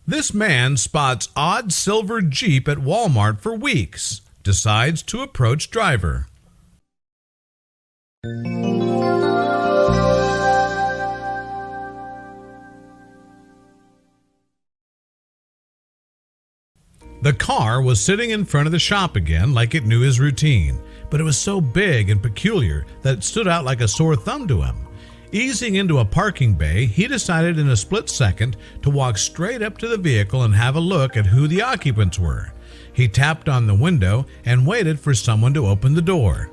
This man spots odd silver Jeep at Walmart for weeks. Decides to approach driver. The car was sitting in front of the shop again like it knew his routine, but it was so big and peculiar that it stood out like a sore thumb to him. Easing into a parking bay, he decided in a split second to walk straight up to the vehicle and have a look at who the occupants were. He tapped on the window and waited for someone to open the door.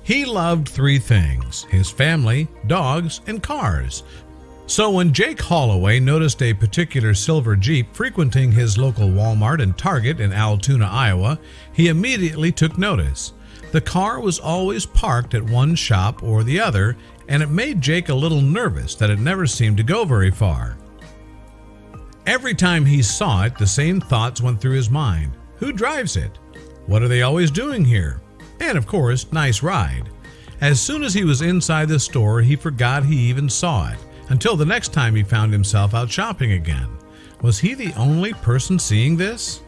He loved three things: his family, dogs, and cars. So when Jake Holloway noticed a particular silver Jeep frequenting his local Walmart and Target in Altoona, Iowa, he immediately took notice. The car was always parked at one shop or the other, and it made Jake a little nervous that it never seemed to go very far. Every time he saw it, the same thoughts went through his mind. Who drives it? What are they always doing here? And of course, nice ride. As soon as he was inside the store, he forgot he even saw it, until the next time he found himself out shopping again. Was he the only person seeing this?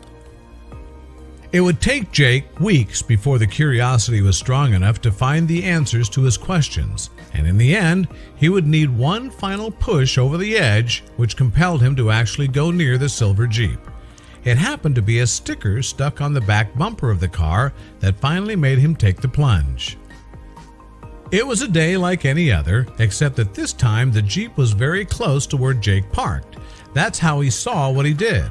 It would take Jake weeks before the curiosity was strong enough to find the answers to his questions, and in the end, he would need one final push over the edge, which compelled him to actually go near the silver Jeep. It happened to be a sticker stuck on the back bumper of the car that finally made him take the plunge. It was a day like any other, except that this time the Jeep was very close to where Jake parked. That's how he saw what he did.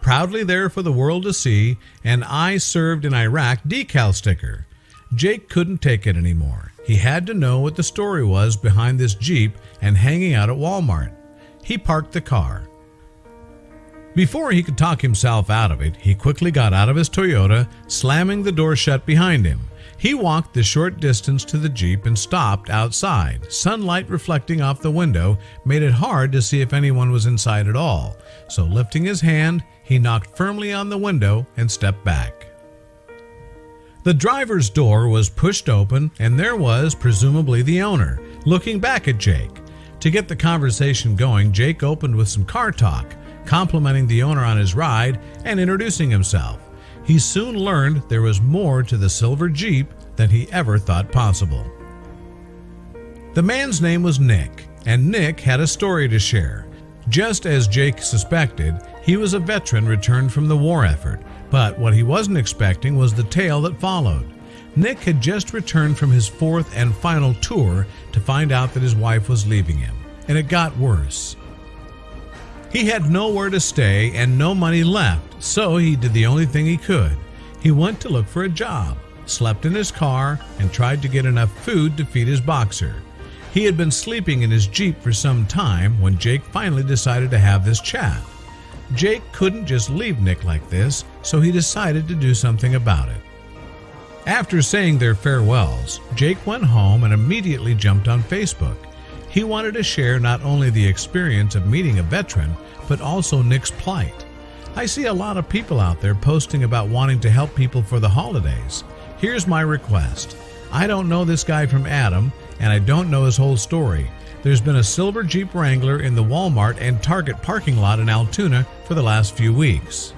Proudly there for the world to see, an "I served in Iraq" decal sticker. Jake couldn't take it anymore. He had to know what the story was behind this Jeep and hanging out at Walmart. He parked the car. Before he could talk himself out of it, he quickly got out of his Toyota, slamming the door shut behind him. He walked the short distance to the Jeep and stopped outside. Sunlight reflecting off the window made it hard to see if anyone was inside at all. So lifting his hand, he knocked firmly on the window and stepped back. The driver's door was pushed open, and there was presumably the owner, looking back at Jake. To get the conversation going, Jake opened with some car talk, complimenting the owner on his ride and introducing himself. He soon learned there was more to the silver Jeep than he ever thought possible. The man's name was Nick, and Nick had a story to share. Just as Jake suspected, he was a veteran returned from the war effort, but what he wasn't expecting was the tale that followed. Nick had just returned from his fourth and final tour to find out that his wife was leaving him, and it got worse. He had nowhere to stay and no money left, so he did the only thing he could. He went to look for a job, slept in his car, and tried to get enough food to feed his boxer. He had been sleeping in his Jeep for some time when Jake finally decided to have this chat. Jake couldn't just leave Nick like this, so he decided to do something about it. After saying their farewells, Jake went home and immediately jumped on Facebook. He wanted to share not only the experience of meeting a veteran, but also Nick's plight. I see a lot of people out there posting about wanting to help people for the holidays. Here's my request. I don't know this guy from Adam, and I don't know his whole story. There's been a silver Jeep Wrangler in the Walmart and Target parking lot in Altoona for the last few weeks.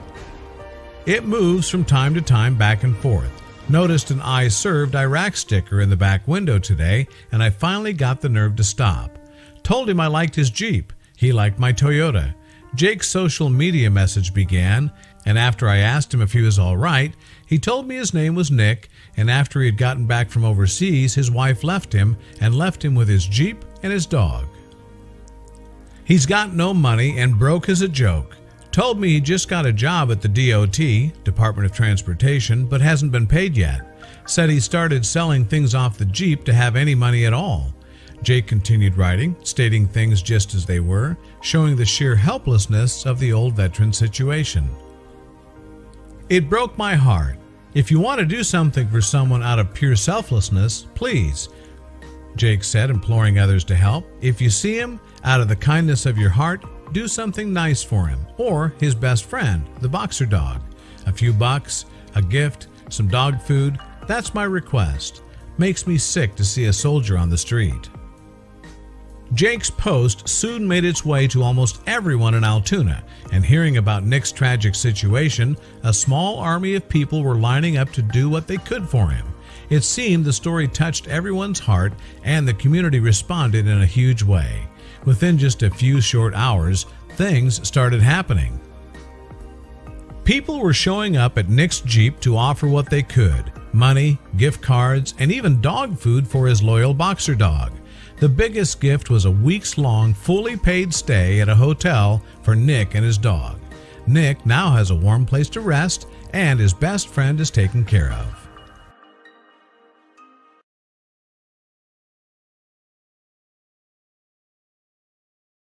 It moves from time to time back and forth. Noticed an "I served Iraq" sticker in the back window today, and I finally got the nerve to stop. Told him I liked his Jeep. He liked my Toyota. Jake's social media message began, and after I asked him if he was all right, he told me his name was Nick, and after he had gotten back from overseas, his wife left him with his Jeep and his dog. He's got no money and broke as a joke. Told me he just got a job at the DOT, Department of Transportation, but hasn't been paid yet. Said he started selling things off the Jeep to have any money at all. Jake continued writing, stating things just as they were, showing the sheer helplessness of the old veteran situation. It broke my heart. If you want to do something for someone out of pure selflessness, please, Jake said, imploring others to help. If you see him, out of the kindness of your heart, do something nice for him, or his best friend, the boxer dog. A few bucks, a gift, some dog food, that's my request. Makes me sick to see a soldier on the street. Jake's post soon made its way to almost everyone in Altoona, and hearing about Nick's tragic situation, a small army of people were lining up to do what they could for him. It seemed the story touched everyone's heart, and the community responded in a huge way. Within just a few short hours, things started happening. People were showing up at Nick's Jeep to offer what they could: money, gift cards, and even dog food for his loyal boxer dog. The biggest gift was a weeks-long, fully paid stay at a hotel for Nick and his dog. Nick now has a warm place to rest, and his best friend is taken care of.